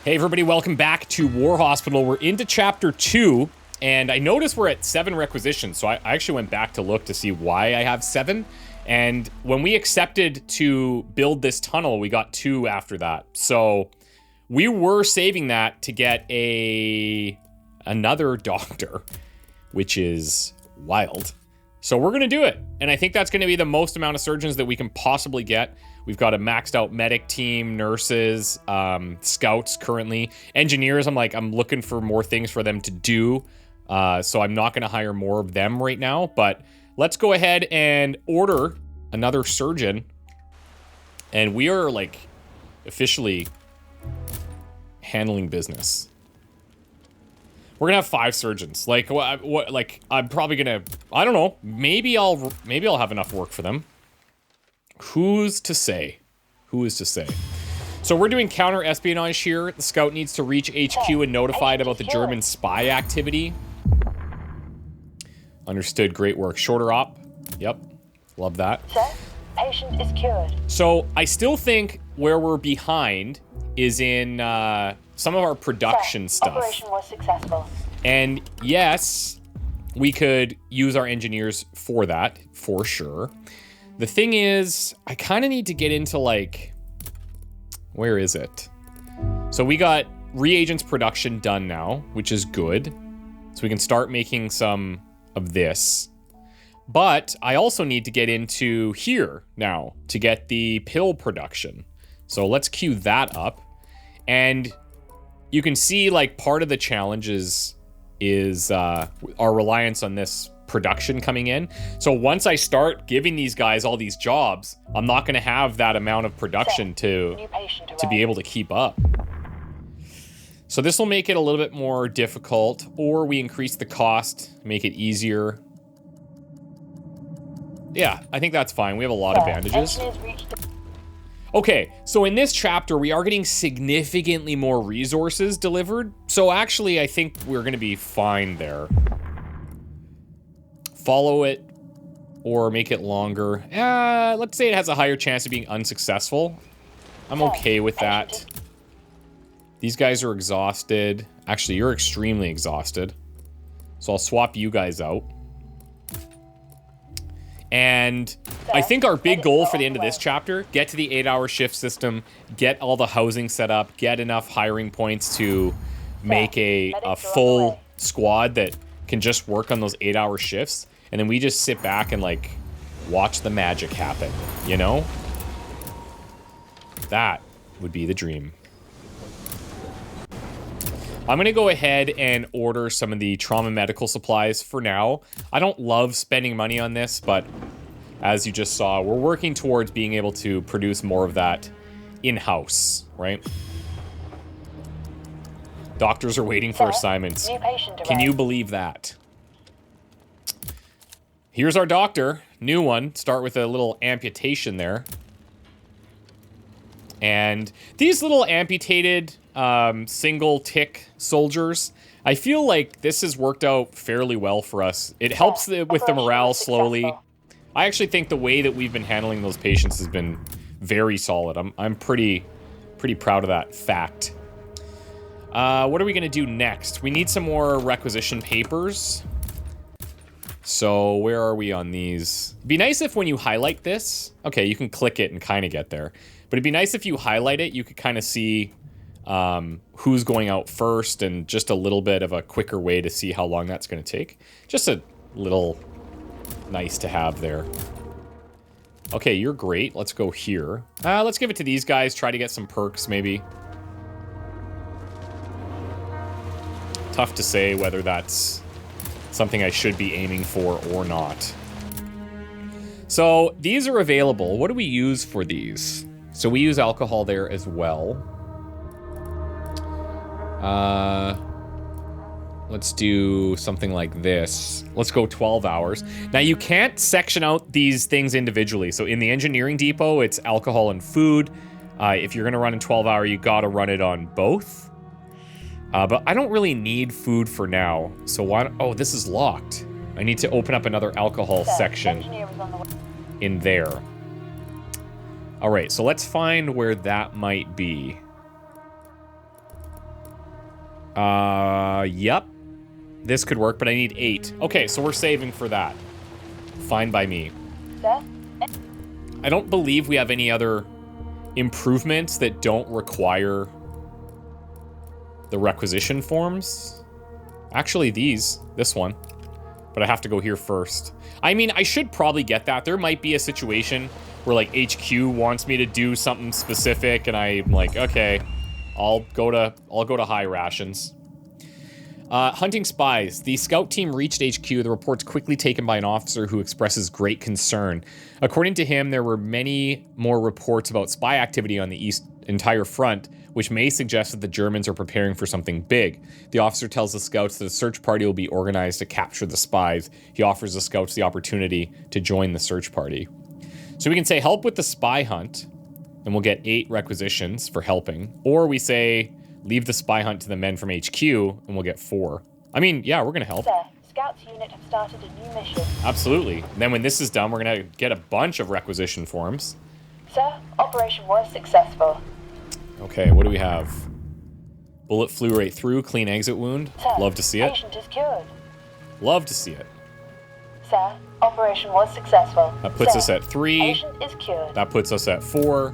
Hey everybody, welcome back to War Hospital. We're into chapter 2, and I noticed we're at 7 requisitions, so I actually went back to look to see why I have 7. And when we accepted to build this tunnel, we got 2 after that. So we were saving that to get another doctor, which is wild. So we're gonna do it, and I think that's gonna be the most amount of surgeons that we can possibly get. We've got a maxed out medic team, nurses, scouts currently. Engineers, I'm looking for more things for them to do. So I'm not gonna hire more of them right now, but let's go ahead and order another surgeon. And we are officially handling business. We're gonna have 5 surgeons. I'm probably gonna, I don't know, maybe I'll have enough work for them. Who's to say? Who is to say? So we're doing counter espionage here. The scout needs to reach HQ and notified about the German spy activity. Understood, great work. Shorter op. Yep, love that. Sir, patient is cured. So I still think where we're behind is in some of our production stuff. Operation was successful. And yes, we could use our engineers for that, for sure. The thing is, I kind of need to get into where is it? So we got reagents production done now, which is good. So we can start making some of this. But I also need to get into here now to get the pill production. So let's queue that up. And you can see part of the challenges is our reliance on this production coming in. So once I start giving these guys all these jobs, I'm not going to have that amount of production to be able to keep up. So this will make it a little bit more difficult, or we increase the cost, make it easier. Yeah, I think that's fine. We have a lot of bandages. Okay, so in this chapter, we are getting significantly more resources delivered. So actually, I think we're going to be fine there. Follow it or make it longer. Let's say it has a higher chance of being unsuccessful. I'm okay with that. These guys are exhausted. Actually, you're extremely exhausted. So I'll swap you guys out. And I think our big goal for the end of this chapter, get to the 8-hour shift system, get all the housing set up, get enough hiring points to make a full squad that can just work on those 8-hour shifts. And then we just sit back and watch the magic happen, you know? That would be the dream. I'm gonna go ahead and order some of the trauma medical supplies for now. I don't love spending money on this, but as you just saw, we're working towards being able to produce more of that in-house, right? Doctors are waiting for assignments. Can you believe that? Here's our doctor, new one. Start with a little amputation there. And these little amputated single tick soldiers, I feel like this has worked out fairly well for us. It helps with the morale slowly. I actually think the way that we've been handling those patients has been very solid. I'm pretty proud of that fact. What are we gonna do next? We need some more requisition papers. So where are we on these? It'd be nice if when you highlight this, okay, you can click it and kind of get there. But it'd be nice if you highlight it, you could kind of see who's going out first and just a little bit of a quicker way to see how long that's going to take. Just a little nice to have there. Okay, you're great. Let's go here. Let's give it to these guys. Try to get some perks, maybe. Tough to say whether that's something I should be aiming for or not. So these are available. What do we use for these? So we use alcohol there as well. Let's do something like this. Let's go 12 hours. Now you can't section out these things individually. So in the engineering depot, it's alcohol and food. If you're gonna run in 12 hour, you gotta run it on both. But I don't really need food for now. So why, oh, this is locked. I need to open up another alcohol section in there. All right, so let's find where that might be. Yep. This could work, but I need 8. Okay, so we're saving for that. Fine by me. Sir? I don't believe we have any other improvements that don't require the requisition forms. Actually, this one. But I have to go here first. I mean, I should probably get that. There might be a situation where, like, HQ wants me to do something specific, and I'm like, okay, I'll go to high rations. Hunting spies. The scout team reached HQ. The report's quickly taken by an officer who expresses great concern. According to him, there were many more reports about spy activity on the entire front, which may suggest that the Germans are preparing for something big. The officer tells the scouts that a search party will be organized to capture the spies. He offers the scouts the opportunity to join the search party. So we can say help with the spy hunt, and we'll get 8 requisitions for helping. Or we say leave the spy hunt to the men from HQ, and we'll get 4. I mean, yeah, we're gonna help. Sir, Scouts unit have started a new mission. Absolutely. And then when this is done, we're gonna get a bunch of requisition forms. Sir, operation was successful. Okay, what do we have? Bullet flew right through, clean exit wound. Sir, Love to see it. Patient is cured. Love to see it. Sir, operation was successful. That puts Sir, us at 3. Patient is cured. That puts us at 4.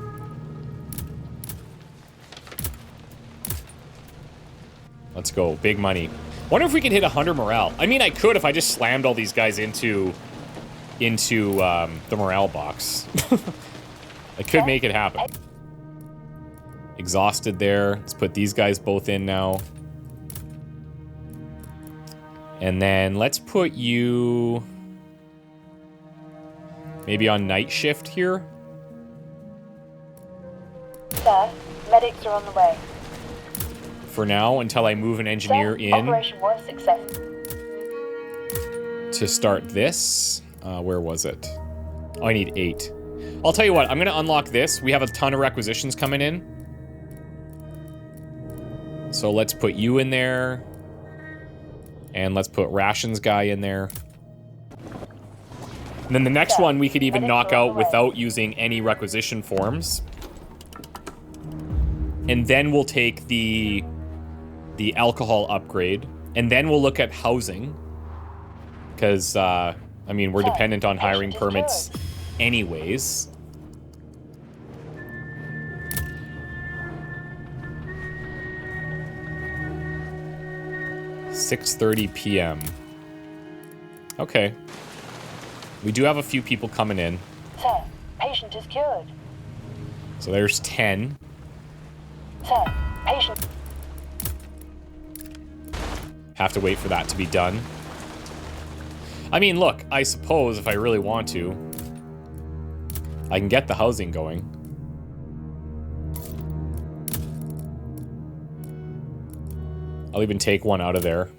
Let's go. Big money. Wonder if we can hit 100 morale. I mean, I could if I just slammed all these guys into the morale box. I could make it happen. Exhausted there. Let's put these guys both in now. And then let's put you maybe on night shift here. Sir, medics are on the way. For now, until I move an engineer Sir, in operation was successful. to start this. Where was it? Oh, I need 8. I'll tell you what, I'm going to unlock this. We have a ton of requisitions coming in. So let's put you in there. And let's put rations guy in there. And then the next one we could even knock out without using any requisition forms. And then we'll take the alcohol upgrade. And then we'll look at housing. Because, I mean, we're dependent on hiring permits anyways. $6:30 p.m. Okay. We do have a few people coming in. Sir, patient is cured. So there's 10. Sir, patient... Have to wait for that to be done. I mean, look, I suppose if I really want to, I can get the housing going. I'll even take one out of there.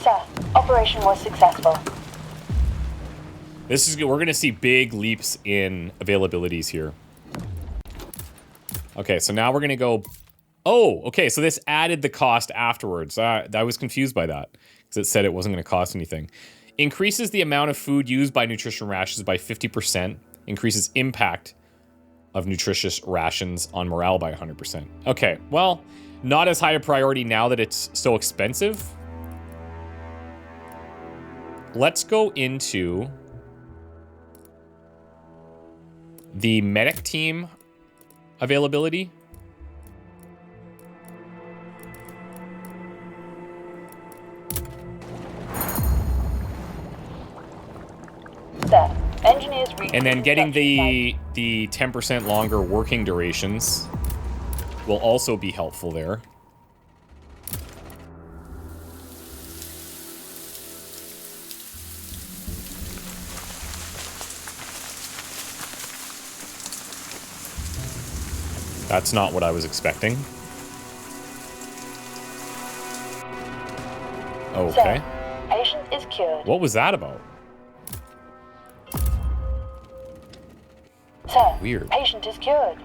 Sir, operation was successful. This is good. We're going to see big leaps in availabilities here. Okay, so now we're going to go... Oh, okay, so this added the cost afterwards. I was confused by that, because it said it wasn't going to cost anything. Increases the amount of food used by nutrition rations by 50%. Increases impact of nutritious rations on morale by 100%. Okay, well, not as high a priority now that it's so expensive. Let's go into the medic team availability. Sir, engineers reach... And then getting the 10% longer working durations will also be helpful there. That's not what I was expecting. Okay. Sir, patient is cured. What was that about? Sir, Weird. patient is cured.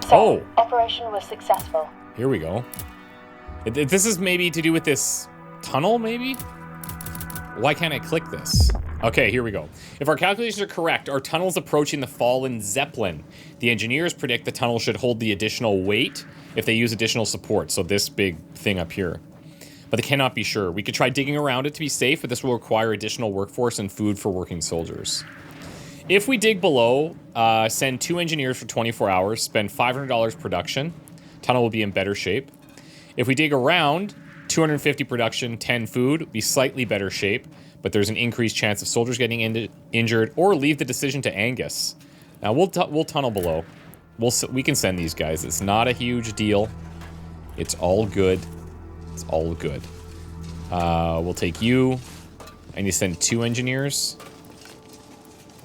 Sir, Oh. operation was successful. Here we go. This is maybe to do with this tunnel, maybe? Why can't I click this? Okay, here we go. If our calculations are correct, our tunnel is approaching the fallen Zeppelin. The engineers predict the tunnel should hold the additional weight if they use additional support, so this big thing up here. But they cannot be sure. We could try digging around it to be safe, but this will require additional workforce and food for working soldiers. If we dig below, send 2 engineers for 24 hours, spend $500 production, tunnel will be in better shape. If we dig around, 250 production, 10 food, be slightly better shape, but there's an increased chance of soldiers getting injured, or leave the decision to Angus. Now we'll tunnel below. We can send these guys. It's not a huge deal. It's all good. It's all good. We'll take you. I need to send 2 engineers.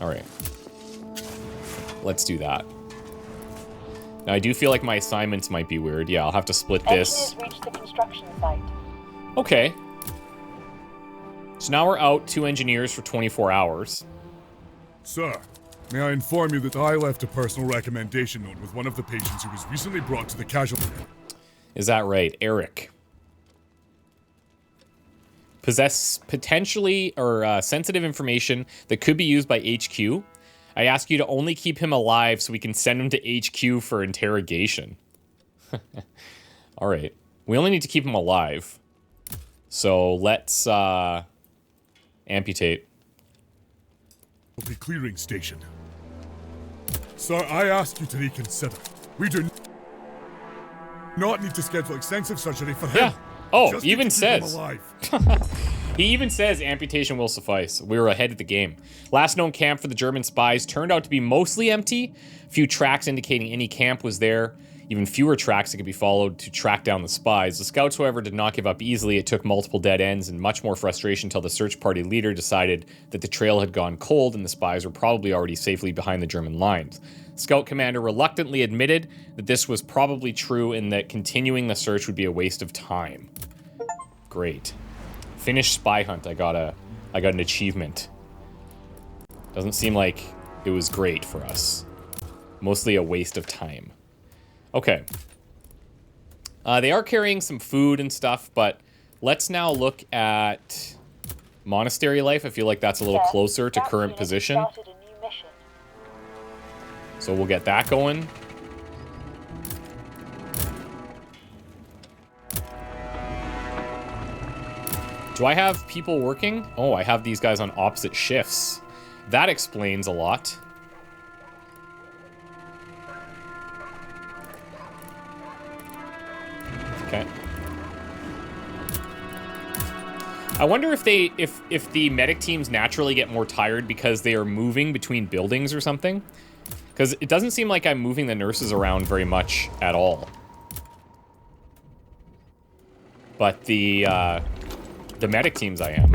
All right. Let's do that. Now I do feel like my assignments might be weird. Yeah, I'll have to split this. Engineers reached the construction site. Okay. So now we're out 2 engineers for 24 hours. Sir, may I inform you that I left a personal recommendation note with one of the patients who was recently brought to the casualty. Is that right? Eric. Possess potentially or sensitive information that could be used by HQ. I ask you to only keep him alive so we can send him to HQ for interrogation. All right. We only need to keep him alive. So let's amputate. The clearing station. Sir, I ask you to reconsider. We do not need to schedule extensive surgery for him. Yeah. Oh, Just even need to keep him says. alive. He even says amputation will suffice. We were ahead of the game. Last known camp for the German spies turned out to be mostly empty. Few tracks indicating any camp was there. Even fewer tracks that could be followed to track down the spies. The scouts, however, did not give up easily. It took multiple dead ends and much more frustration until the search party leader decided that the trail had gone cold and the spies were probably already safely behind the German lines. Scout commander reluctantly admitted that this was probably true and that continuing the search would be a waste of time. Great. Finished spy hunt. I got an achievement. Doesn't seem like it was great for us. Mostly a waste of time. Okay. They are carrying some food and stuff, but let's now look at monastery life. I feel like that's a little closer to current position. Started a new mission. So we'll get that going. Do I have people working? Oh, I have these guys on opposite shifts. That explains a lot. Okay. I wonder if if the medic teams naturally get more tired because they are moving between buildings or something. Because it doesn't seem like I'm moving the nurses around very much at all. But the medic teams I am.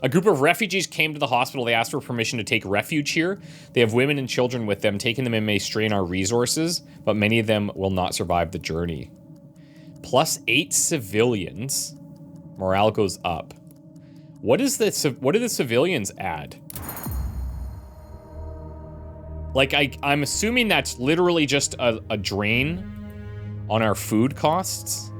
A group of refugees came to the hospital. They asked for permission to take refuge here. They have women and children with them. Taking them in may strain our resources, but many of them will not survive the journey. +8 civilians. Morale goes up. What do the civilians add? Like, I'm assuming that's literally just a drain on our food costs.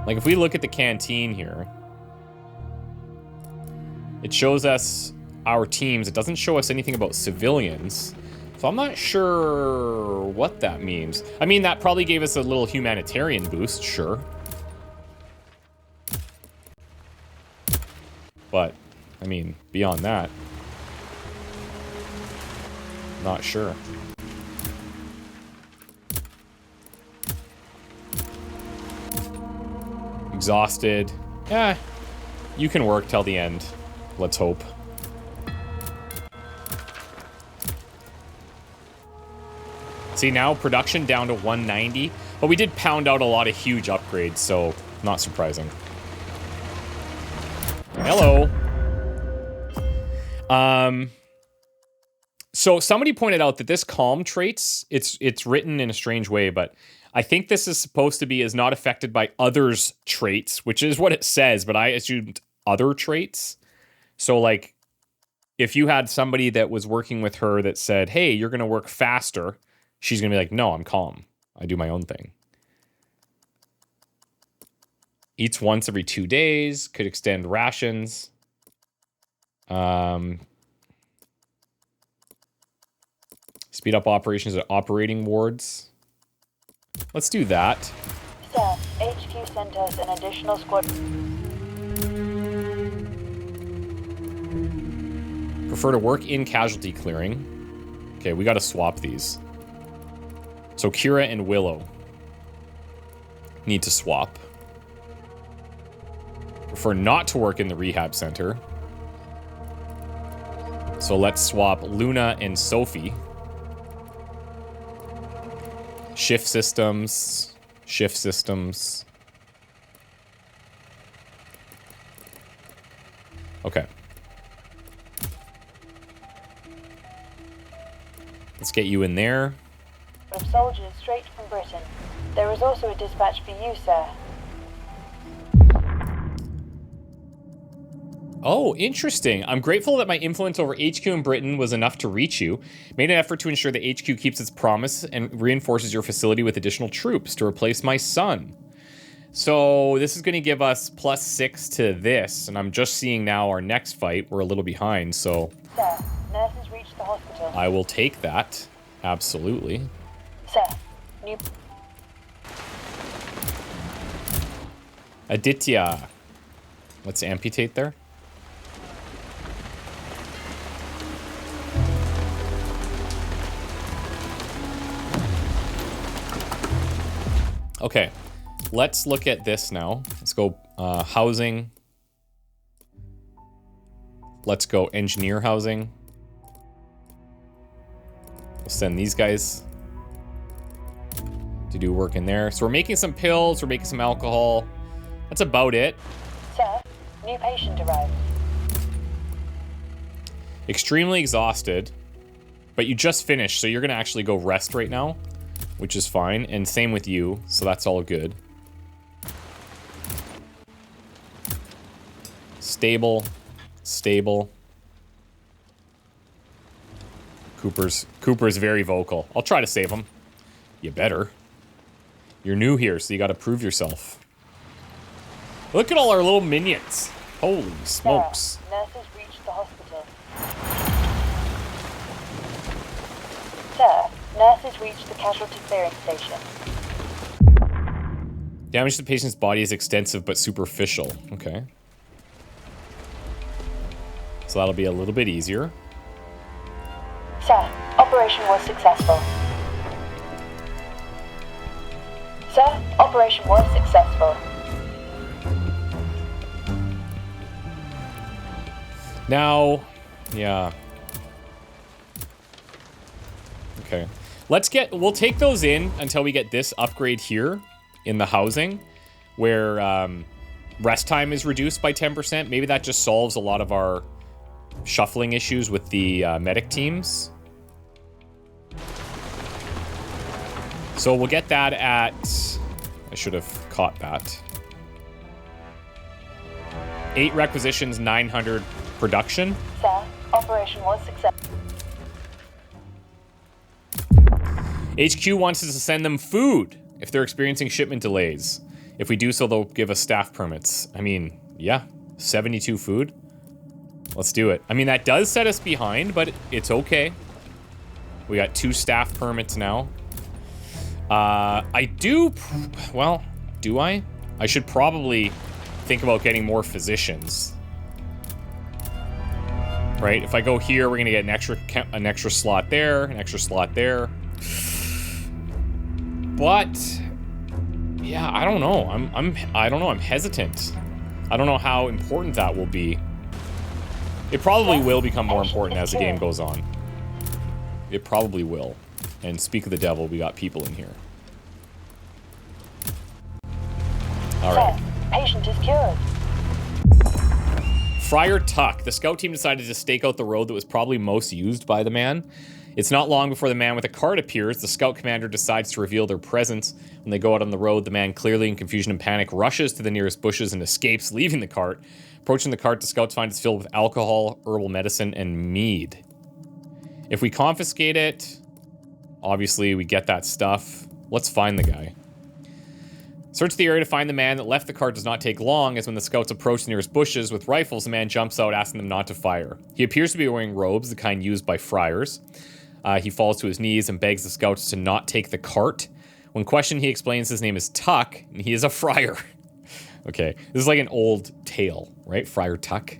Like, if we look at the canteen here, it shows us our teams. It doesn't show us anything about civilians. So I'm not sure what that means. I mean, that probably gave us a little humanitarian boost, sure. But, I mean, beyond that, not sure. Exhausted. Yeah, you can work till the end. Let's hope. See, now production down to 190, but we did pound out a lot of huge upgrades, so not surprising. Hello. So somebody pointed out that this calm traits, it's written in a strange way, but I think this is supposed to be is not affected by others' traits, which is what it says, but I assumed other traits. So, like, if you had somebody that was working with her that said, hey, you're going to work faster, she's going to be like, no, I'm calm. I do my own thing. Eats once every 2 days. Could extend rations. Speed up operations at operating wards. Let's do that. Sir, HQ sent us an additional squad. Prefer to work in casualty clearing. Okay, we got to swap these. So Kira and Willow need to swap. Prefer not to work in the rehab center. So let's swap Luna and Sophie. Shift systems. Shift systems. Okay. Let's get you in there. Of soldiers straight from Britain. There is also a dispatch for you, sir. Oh, interesting. I'm grateful that my influence over HQ in Britain was enough to reach you. Made an effort to ensure that HQ keeps its promise and reinforces your facility with additional troops to replace my son. So this is going to give us +6 to this, and I'm just seeing now our next fight. We're a little behind, so... Sir, nurses reached the hospital. I will take that. Absolutely. Sir, new... Aditya. Let's amputate there. Okay, let's look at this now. Let's go housing. Let's go engineer housing. We'll send these guys to do work in there. So we're making some pills, we're making some alcohol. That's about it. Sir, new patient arrived. Extremely exhausted, but you just finished, so you're gonna actually go rest right now, which is fine, and same with you, so that's all good. Stable, stable. Cooper's very vocal. I'll try to save him. You better. You're new here, so you gotta prove yourself. Look at all our little minions. Holy smokes. Sir, nurses reached the hospital. Sir, nurses reached the casualty clearing station. Damage to the patient's body is extensive but superficial. Okay. So that'll be a little bit easier. Sir, operation was successful. Sir, operation was successful. Now, yeah. Okay. We'll take those in until we get this upgrade here in the housing where rest time is reduced by 10%. Maybe that just solves a lot of our shuffling issues with the medic teams. So we'll get that at... I should have caught that. 8 requisitions, 900 production. Sir, operation was successful. HQ wants us to send them food if they're experiencing shipment delays. If we do so, they'll give us staff permits. I mean, yeah, 72 food. Let's do it. I mean, that does set us behind, but it's okay. We got 2 staff permits now. Well, do I? I should probably think about getting more physicians. Right? If I go here, we're gonna get an extra slot there, an extra slot there. But yeah, I don't know. I don't know. I'm hesitant. I don't know how important that will be. It probably will become more important as the game goes on. It probably will. And speak of the devil, we got people in here. All right. Sir, patient is cured. Friar Tuck. The scout team decided to stake out the road that was probably most used by the man. It's not long before the man with a cart appears. The scout commander decides to reveal their presence. When they go out on the road, the man, clearly in confusion and panic, rushes to the nearest bushes and escapes, leaving the cart. Approaching the cart, the scouts find it's filled with alcohol, herbal medicine, and mead. If we confiscate it, obviously we get that stuff. Let's find the guy. Search the area to find the man that left the car does not take long, as when the scouts approach the nearest bushes with rifles, the man jumps out asking them not to fire. He appears to be wearing robes, the kind used by friars. He falls to his knees and begs the scouts to not take the cart. When questioned, he explains his name is Tuck, and he is a friar. Okay, this is like an old tale, right? Friar Tuck.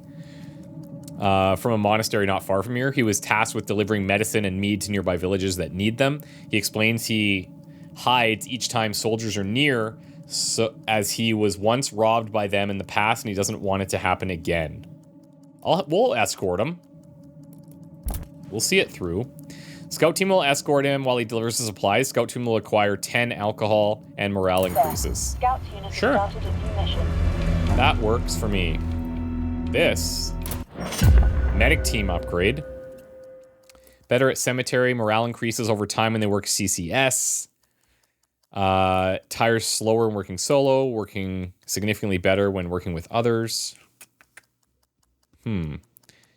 From a monastery not far from here. He was tasked with delivering medicine and mead to nearby villages that need them. He explains he hides each time soldiers are near, so as he was once robbed by them in the past and he doesn't want it to happen again. We'll escort him. We'll see it through. Scout team will escort him while he delivers the supplies. Scout team will acquire 10 alcohol and morale increases. Scouts unit Sure. started a new mission. That works for me. This. Medic team upgrade. Better at cemetery. Morale increases over time when they work CCS. Tires slower when working solo. Working significantly better when working with others.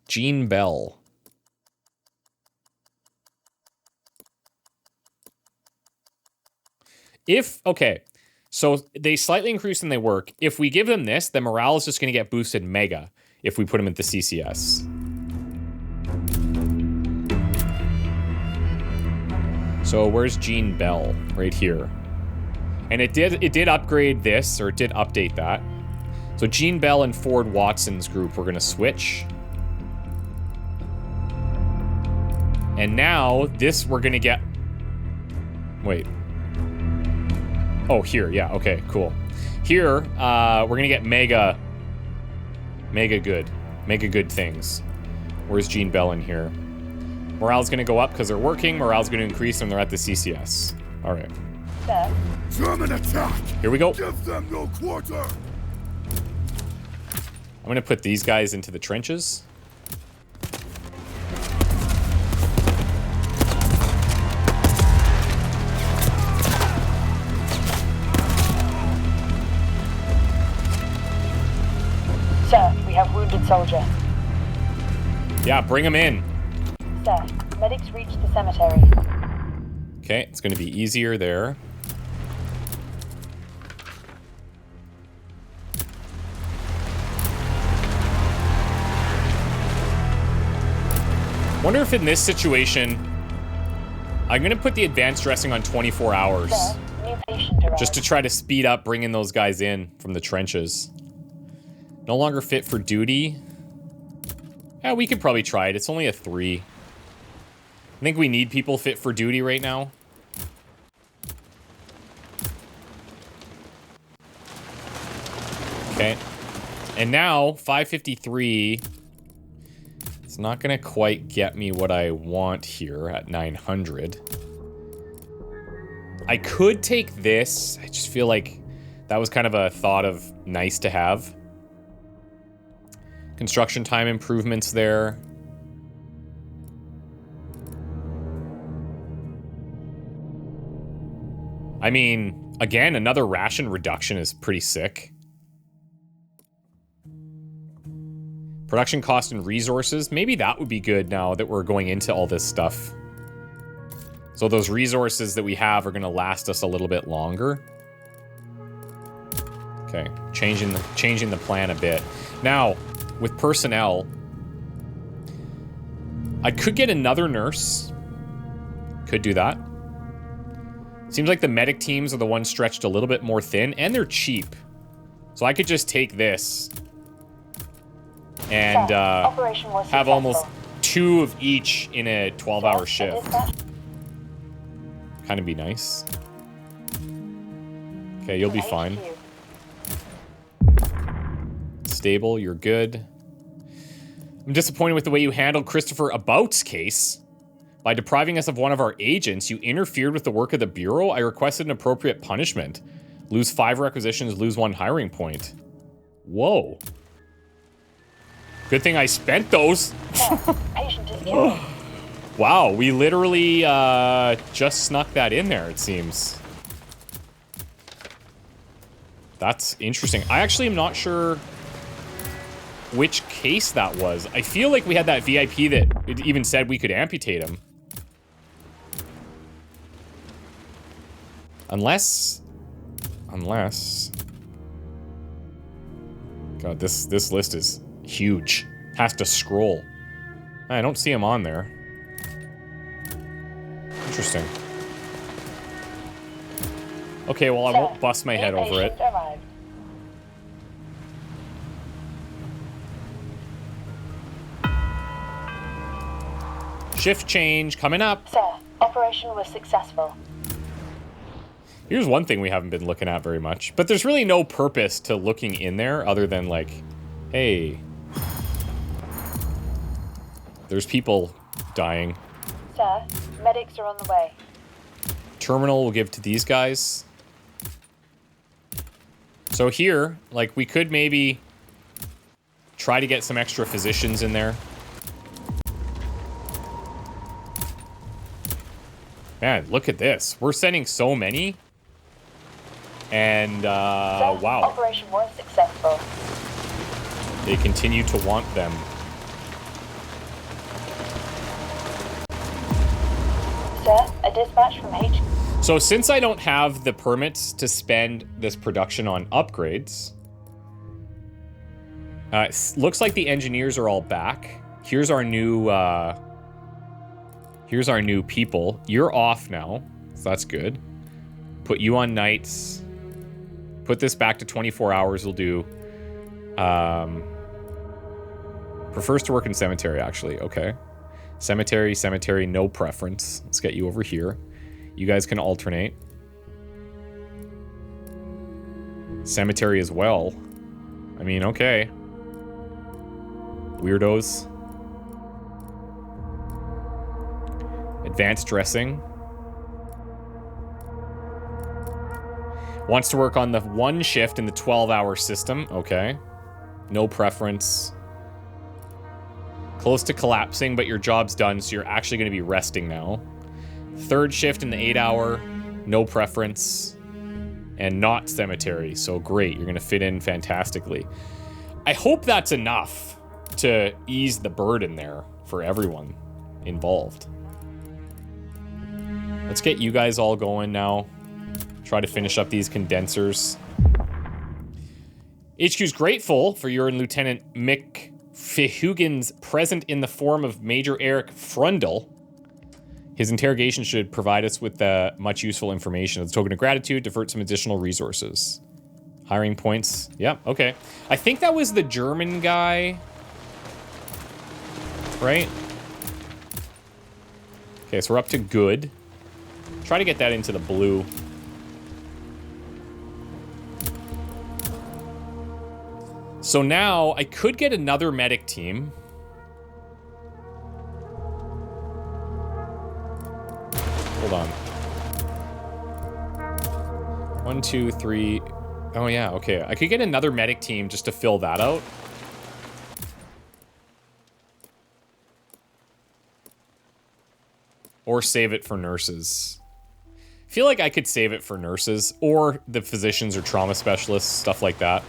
Gene Bell. Okay, so they slightly increase when they work. If we give them this, then morale is just going to get boosted mega if we put them at the CCS. So where's Gene Bell? Right here. And it did upgrade this, or it did update that. So Gene Bell and Ford Watson's group, we're going to switch. And now this we're going to get... Wait. Oh, here. Yeah, okay, cool. Here, we're going to get mega good things. Where's Gene Bell in here? Morale's going to go up because they're working. Morale's going to increase when they're at the CCS. All right. Sir, German attack! Here we go. Give them no quarter! I'm going to put these guys into the trenches. sir, we have wounded soldier. Yeah, bring them in. Sir, medics reached the cemetery. Okay, it's going to be easier there. Wonder if in this situation, I'm going to put the advanced dressing on 24 hours. Sir, new patient arrived. Just to try to speed up bringing those guys in from the trenches. No longer fit for duty. Yeah, we could probably try it. It's only a 3. I think we need people fit for duty right now. Okay. And now, 553. It's not going to quite get me what I want here at 900. I could take this. I just feel like that was kind of a thought of nice to have. Construction time improvements there. I mean, again, another ration reduction is pretty sick. Production cost and resources. Maybe that would be good now that we're going into all this stuff. So those resources that we have are going to last us a little bit longer. Okay, changing the plan a bit. Now, with personnel, I could get another nurse. Could do that. Seems like the medic teams are the ones stretched a little bit more thin, and they're cheap. So I could just take this and Operation was have almost successful. 2 of each in a 12-hour A shift. dispatch- Kind of be nice. Okay, you'll be fine. HQ. Stable, you're good. I'm disappointed with the way you handled ChristopherOdd's case. By depriving us of one of our agents, you interfered with the work of the Bureau. I requested an appropriate punishment. Lose 5 requisitions, lose 1 hiring point. Whoa. Good thing I spent those. Sir, patient is cured. Wow, we literally just snuck that in there, it seems. That's interesting. I actually am not sure which case that was. I feel like we had that VIP that it even said we could amputate him. Unless Unless... God, this list is huge. Has to scroll. I don't see him on there. Interesting. Okay, well, I won't bust my head over it. Arrived. Shift change coming up. Sir, operation was successful. Here's one thing we haven't been looking at very much, but there's really no purpose to looking in there other than like, hey, there's people dying. Sir, medics are on the way. Terminal we'll give to these guys. So here, like, we could maybe try to get some extra physicians in there. Man, look at this. We're sending so many. And, Sir, wow. Operation was successful. They continue to want them. Sir, a dispatch from H. So since I don't have the permits to spend this production on upgrades, looks like the engineers are all back. Here's our new people. You're off now, so that's good. Put you on nights. Put this back to 24 hours will do. Prefers to work in cemetery, actually. Okay. Cemetery, no preference. Let's get you over here. You guys can alternate. Cemetery as well. I mean, okay. Weirdos. Advanced dressing. Wants to work on the one shift in the 12-hour system. Okay. No preference. Close to collapsing, but your job's done, so you're actually going to be resting now. Third shift in the 8-hour. No preference. And not cemetery. So great. You're going to fit in fantastically. I hope that's enough to ease the burden there for everyone involved. Let's get you guys all going now. Try to finish up these condensers. HQ's grateful for your and Lieutenant Mick Fihugin's present in the form of Major Eric Frundle. His interrogation should provide us with much useful information. As a token of gratitude, divert some additional resources. Hiring points. Yep, okay. I think that was the German guy. Right? Okay, so we're up to good. Try to get that into the blue. So now, I could get another medic team. Hold on. 1, 2, 3. Oh yeah, okay. I could get another medic team just to fill that out. Or save it for nurses. I feel like I could save it for nurses or the physicians or trauma specialists, stuff like that.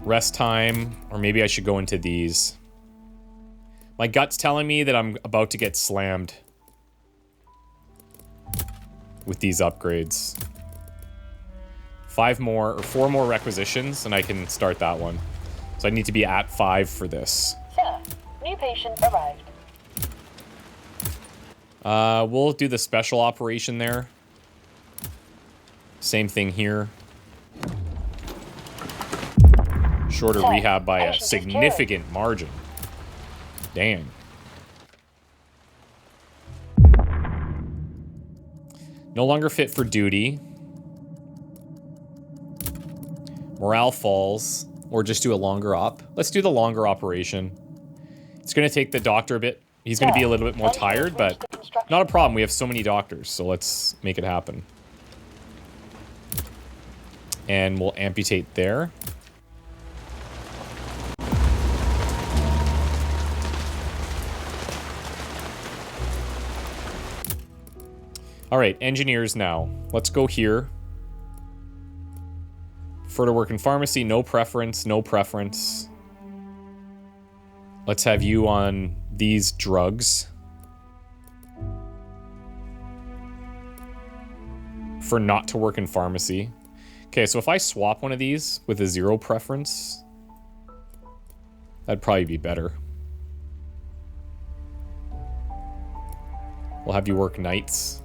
Rest time, or maybe I should go into these. My gut's telling me that I'm about to get slammed with these upgrades. 4 more requisitions, and I can start that one. So I need to be at 5 for this. Sir, new patient arrived. We'll do the special operation there. Same thing here. Shorter rehab by a significant margin. Dang. No longer fit for duty. Morale falls. Or just do a longer op. Let's do the longer operation. It's going to take the doctor a bit. He's going to be a little bit more tired, but not a problem. We have so many doctors, so let's make it happen. And we'll amputate there. All right, engineers now. Let's go here. Prefer to work in pharmacy, no preference, no preference. Let's have you on these drugs. Prefer not to work in pharmacy. Okay, so if I swap one of these with a 0 preference, that'd probably be better. We'll have you work nights.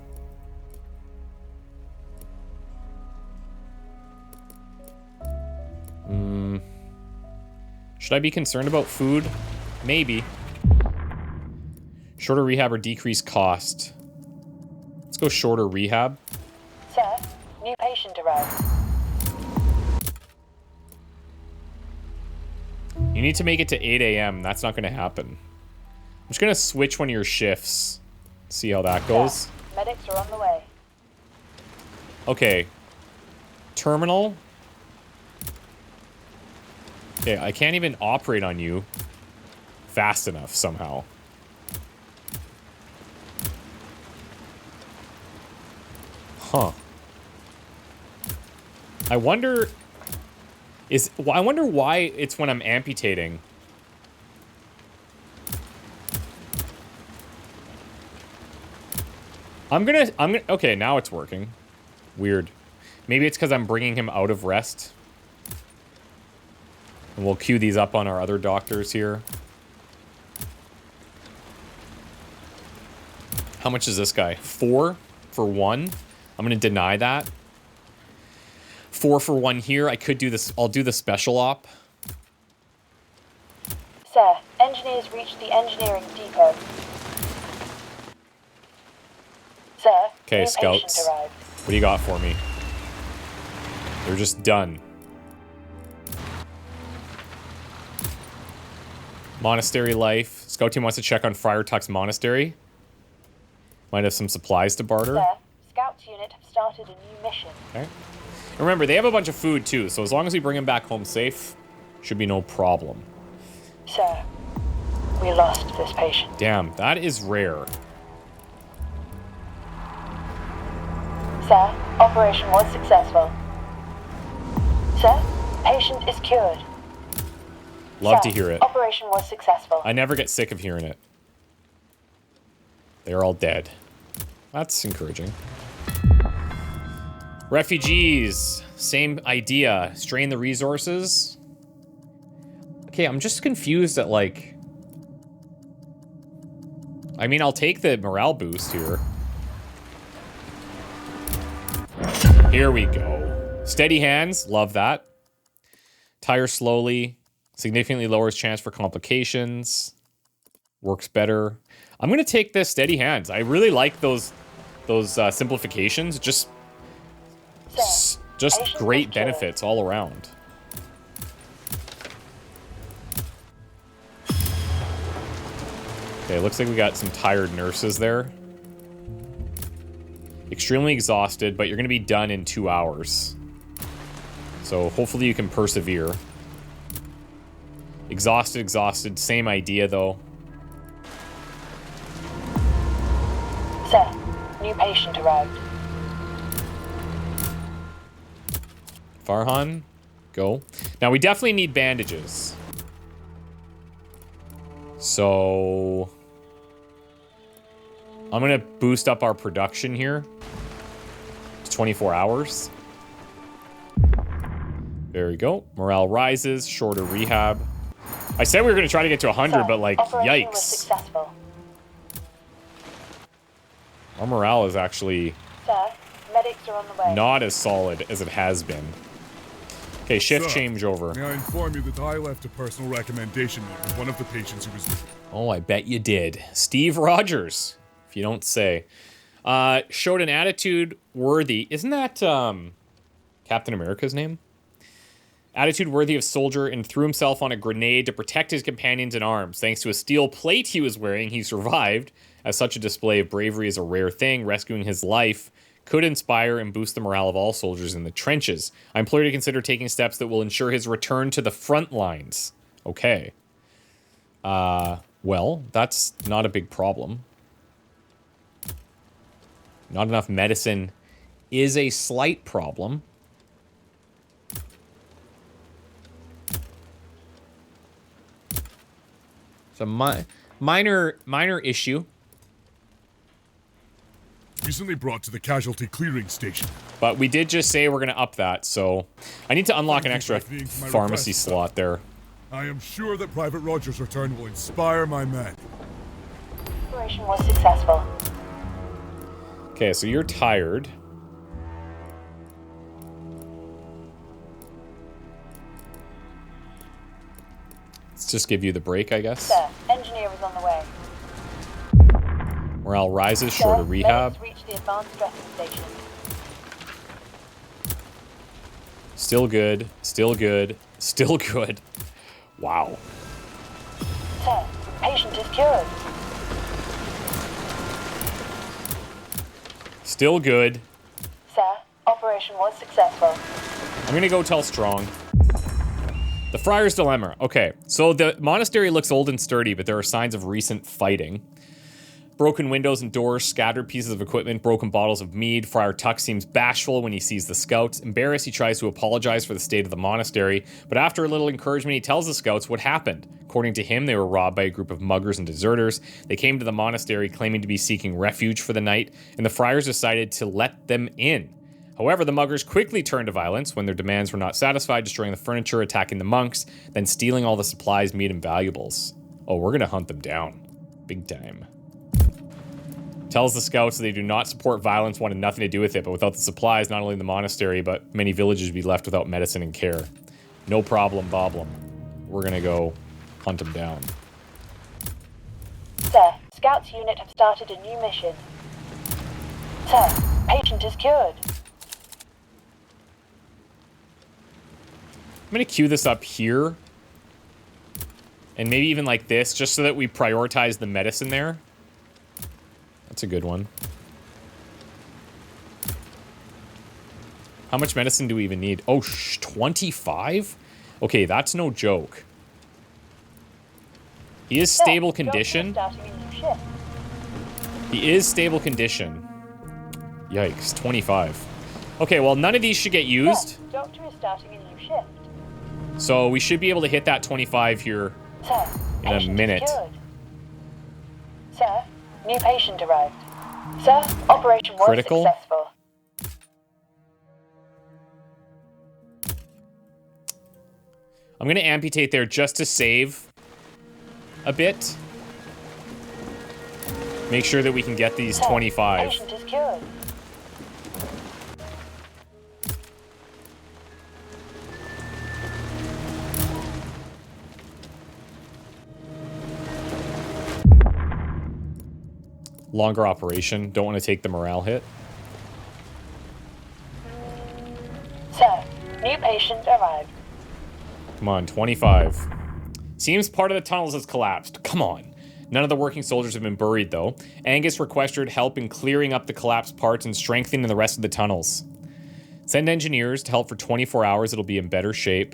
Should I be concerned about food? Maybe. Shorter rehab or decreased cost? Let's go shorter rehab. Sir, new patient arrived. You need to make it to 8 a.m. That's not going to happen. I'm just going to switch one of your shifts. See how that goes. Sir, medics are on the way. Okay. Terminal. Okay, I can't even operate on you fast enough somehow. Huh. I wonder why it's when I'm amputating. Okay, now it's working. Weird. Maybe it's because I'm bringing him out of rest. And we'll queue these up on our other doctors here. How much is this guy? 4 for 1? I'm going to deny that. 4 for 1 here. I could do this. I'll do the special op. Sir, engineers reached the engineering depot. Sir, Okay, new scouts. patient arrived. What do you got for me? They're just done. Monastery life. Scout team wants to check on Friar Tuck's monastery. Might have some supplies to barter. Sir, Scouts unit have started a new mission. Okay. Remember, they have a bunch of food too, so as long as we bring them back home safe, should be no problem. Sir, we lost this patient. Damn, that is rare. Sir, operation was successful. Sir, patient is cured. Love Sir, to hear it. Operation was successful. I never get sick of hearing it. They're all dead. That's encouraging. Refugees. Same idea. Strain the resources. Okay, I'm just confused at, like... I mean, I'll take the morale boost here. Here we go. Steady hands. Love that. Tire slowly. Significantly lowers chance for complications. Works better. I'm going to take the steady hands. I really like those simplifications. Just great benefits all around. Okay, looks like we got some tired nurses there. Extremely exhausted, but you're going to be done in 2 hours. So hopefully you can persevere. Exhausted. Same idea, though. Sir, new patient arrived. Farhan, go. Now, we definitely need bandages. So... I'm going to boost up our production here. It's 24 hours. There we go. Morale rises. Shorter rehab. I said we were going to try to get to 100, Sir, but, like, operation was yikes. successful. Our morale is actually Sir, medics are on the way. not as solid as it has been. Okay, shift Sir, changeover. May I inform you that I left a personal recommendation note with one of the patients who was... Oh, I bet you did. Steve Rogers, if you don't say. Showed an attitude worthy. Isn't that Captain America's name? Attitude worthy of soldier, and threw himself on a grenade to protect his companions in arms. Thanks to a steel plate he was wearing, he survived. As such a display of bravery is a rare thing, rescuing his life could inspire and boost the morale of all soldiers in the trenches. I implore you to consider taking steps that will ensure his return to the front lines. Okay. Well, that's not a big problem. Not enough medicine is a slight problem. It's a minor issue. recently brought to the casualty clearing station. But we did just say we're going to up that, so I need to unlock an extra pharmacy slot there. I am sure that Private Roger's return will inspire my men. Operation was successful. Okay, so you're tired. Let's just give you the break, I guess. Sir, engineer is on the way. Morale rises, short of rehab. Let us reach the advanced dressing station. Still good, still good, still good. Wow. Sir, patient is cured. Still good. Sir, operation was successful. I'm gonna go tell Strong. The Friar's Dilemma. Okay, so the monastery looks old and sturdy, but there are signs of recent fighting. Broken windows and doors, scattered pieces of equipment, broken bottles of mead. Friar Tuck seems bashful when he sees the scouts. Embarrassed, he tries to apologize for the state of the monastery, but after a little encouragement, he tells the scouts what happened. According to him, they were robbed by a group of muggers and deserters. They came to the monastery claiming to be seeking refuge for the night, and the friars decided to let them in. However, the muggers quickly turned to violence when their demands were not satisfied, destroying the furniture, attacking the monks, then stealing all the supplies, meat, and valuables. Oh, we're gonna hunt them down. Big time. Tells the scouts that they do not support violence, wanted nothing to do with it, but without the supplies, not only the monastery, but many villages would be left without medicine and care. No problem, Boblem. We're gonna go hunt them down. Sir, Scouts unit have started a new mission. Sir, patient is cured. I'm gonna queue this up here. And maybe even like this, just so that we prioritize the medicine there. That's a good one. How much medicine do we even need? Oh, 25? Okay, that's no joke. He is stable condition. He is stable condition. Yikes, 25. Okay, well, none of these should get used. Doctor is starting a new shift. So we should be able to hit that 25 here in a minute. Sir, new patient arrived. Sir, operation was successful. I'm going to amputate there just to save a bit. Make sure that we can get these 25. Patient is cured. Longer operation. Don't want to take the morale hit. Sir, new patient arrived. Come on, 25. Seems part of the tunnels has collapsed. Come on. None of the working soldiers have been buried, though. Angus requested help in clearing up the collapsed parts and strengthening the rest of the tunnels. Send engineers to help for 24 hours. It'll be in better shape.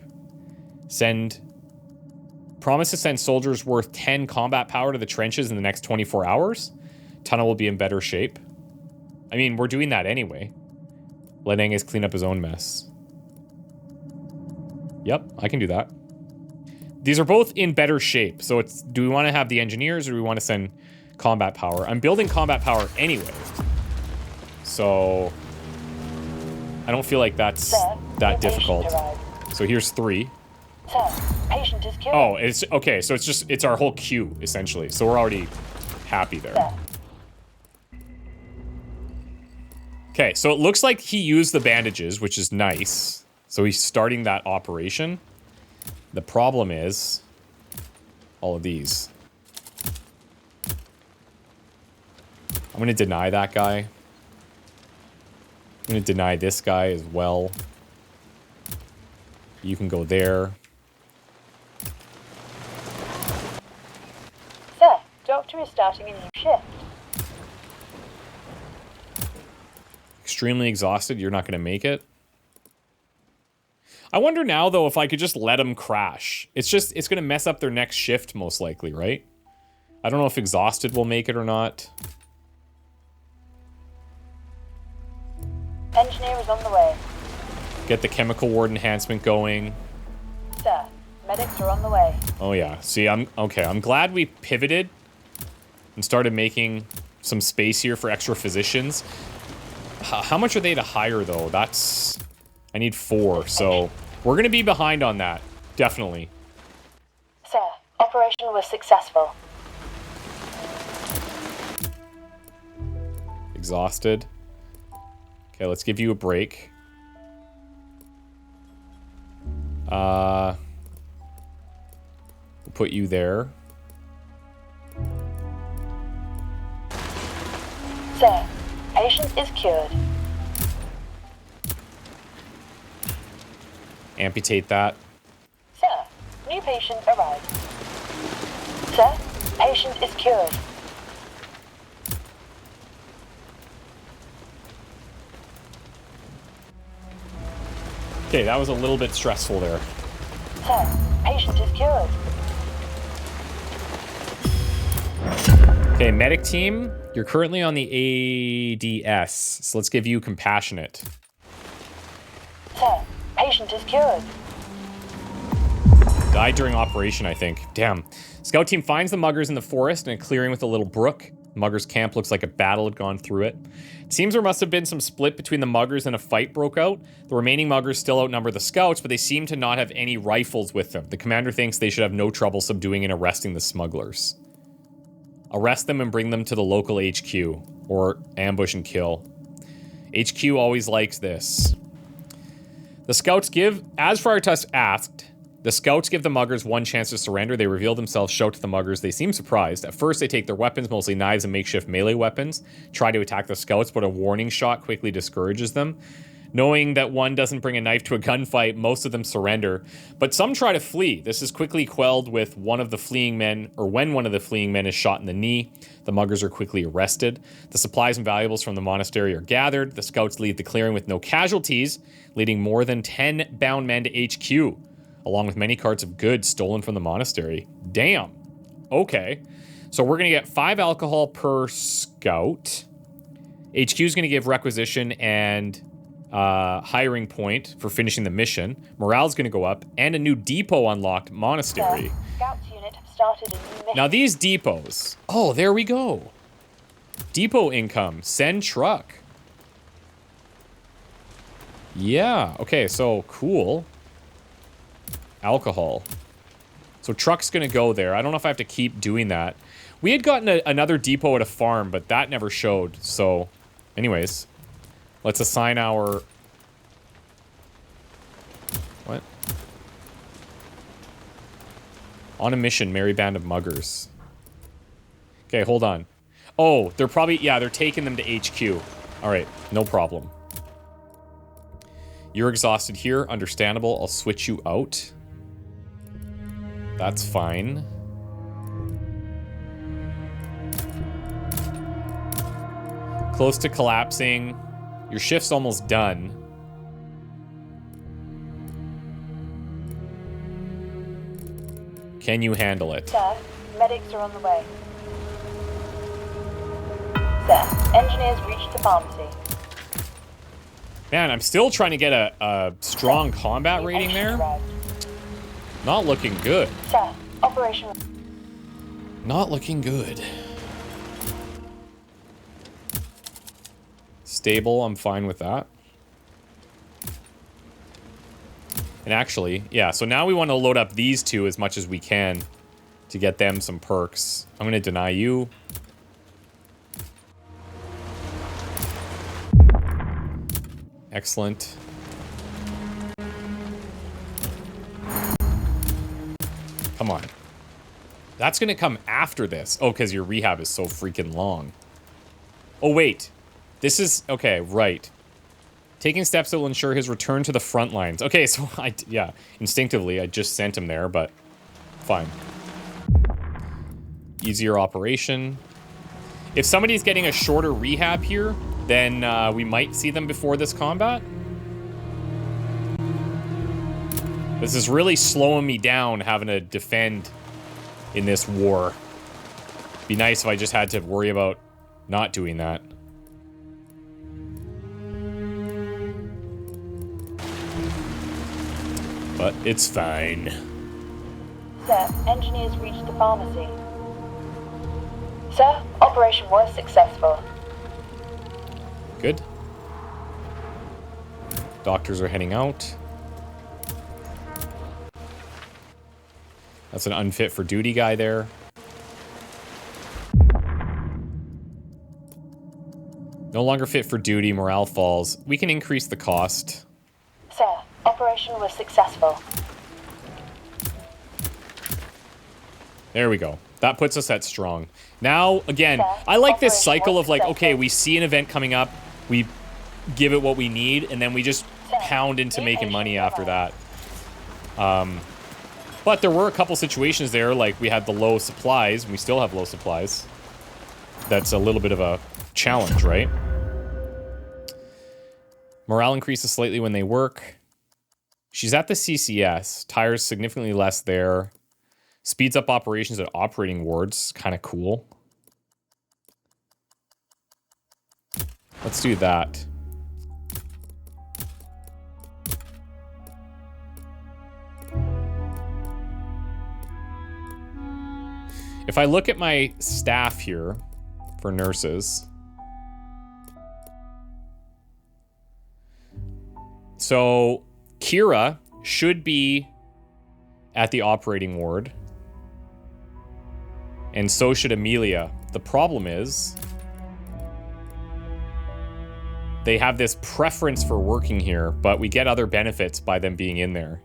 Promise to send soldiers worth 10 combat power to the trenches in the next 24 hours. Tunnel will be in better shape. I mean, we're doing that anyway. Let Angus clean up his own mess. Yep, I can do that. These are both in better shape. So it's, do we want to have the engineers or do we want to send combat power? I'm building combat power anyway. So I don't feel like that's that difficult. So here's 3. Sir, patient is cured. Oh, it's okay. So it's our whole queue essentially. So we're already happy there. Okay, so it looks like he used the bandages, which is nice. So he's starting that operation. The problem is all of these. I'm going to deny that guy. I'm going to deny this guy as well. You can go there. Sir, doctor is starting a new shift. Extremely exhausted. You're not going to make it. I wonder now, though, if I could just let them crash. It's going to mess up their next shift, most likely, right? I don't know if exhausted will make it or not. Engineer is on the way. Get the chemical ward enhancement going. Sir, medics are on the way. Oh, yeah. See, I'm glad we pivoted and started making some space here for extra physicians. How much are they to hire, though? That's... I need 4, so... We're gonna be behind on that. Definitely. Sir, operation was successful. Exhausted. Okay, let's give you a break. We'll put you there. Sir, patient is cured. Amputate that. Sir, new patient arrived. Sir, patient is cured. Okay, that was a little bit stressful there. Sir, patient is cured. Okay, medic team, you're currently on the ADS, so let's give you compassionate. Sir, patient is cured. Died during operation, I think. Damn. Scout team finds the muggers in the forest in a clearing with a little brook. Muggers camp looks like a battle had gone through it. It seems there must have been some split between the muggers and a fight broke out. The remaining muggers still outnumber the scouts, but they seem to not have any rifles with them. The commander thinks they should have no trouble subduing and arresting the smugglers. Arrest them and bring them to the local HQ, or ambush and kill. HQ always likes this. The scouts give, as Friartusk asked, the scouts give the muggers one chance to surrender. They reveal themselves, shout to the muggers. They seem surprised. At first, they take their weapons, mostly knives and makeshift melee weapons, try to attack the scouts, but a warning shot quickly discourages them. Knowing that one doesn't bring a knife to a gunfight, most of them surrender, but some try to flee. This is quickly quelled with one of the fleeing men, or when one of the fleeing men is shot in the knee. The muggers are quickly arrested. The supplies and valuables from the monastery are gathered. The scouts leave the clearing with no casualties, leading more than 10 bound men to HQ, along with many carts of goods stolen from the monastery. Damn. Okay. So we're gonna get 5 alcohol per scout. HQ is gonna give requisition and hiring point for finishing the mission. Morale's gonna go up, and a new depot unlocked, monastery. Sir, Scouts unit have started a new mission. Now these depots. Oh, there we go. Depot income. Send truck. Yeah. Okay, so cool. Alcohol. So truck's gonna go there. I don't know if I have to keep doing that. We had gotten another depot at a farm, but that never showed. So, anyways. Let's assign our... What? On a mission, merry band of muggers. Okay, hold on. Oh, they're probably... Yeah, they're taking them to HQ. Alright, no problem. You're exhausted here. Understandable. I'll switch you out. That's fine. Close to collapsing. Your shift's almost done. Can you handle it? Sir, medics are on the way. Sir, engineers reached the pharmacy. Man, I'm still trying to get a strong combat rating there. Not looking good. Sir, operation... Not looking good. Stable, I'm fine with that. And actually, yeah, so now we want to load up these two as much as we can to get them some perks. I'm going to deny you. Excellent. Come on. That's going to come after this. Oh, because your rehab is so freaking long. Oh, wait. This is... Okay, right. Taking steps that will ensure his return to the front lines. Okay, so yeah, instinctively, I just sent him there, but fine. Easier operation. If somebody's getting a shorter rehab here, then we might see them before this combat. This is really slowing me down having to defend in this war. Be nice if I just had to worry about not doing that. But it's fine. Sir, engineers reached the pharmacy. Sir, operation was successful. Good. Doctors are heading out. That's an unfit for duty guy there. No longer fit for duty, morale falls. We can increase the cost. Sir, operation was successful. There we go. That puts us at strong. Now, again, I like this cycle of like, okay, we see an event coming up, we give it what we need, and then we just pound into making money after that. But there were a couple situations there, like we had the low supplies, and we still have low supplies. That's a little bit of a challenge, right? Morale increases slightly when they work. She's at the CCS. Tires significantly less there. Speeds up operations at operating wards. Kind of cool. Let's do that. If I look at my staff here for nurses. So Kira should be at the operating ward. And so should Amelia. The problem is they have this preference for working here, but we get other benefits by them being in there.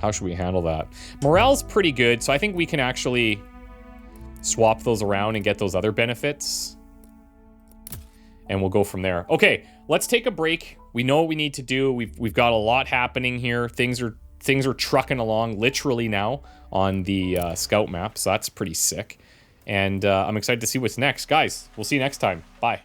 How should we handle that? Morale's pretty good, so I think we can actually swap those around and get those other benefits. And we'll go from there. Okay, let's take a break. We know what we need to do. We've got a lot happening here. Things are trucking along literally now on the scout map, so that's pretty sick. And I'm excited to see what's next. Guys, we'll see you next time. Bye.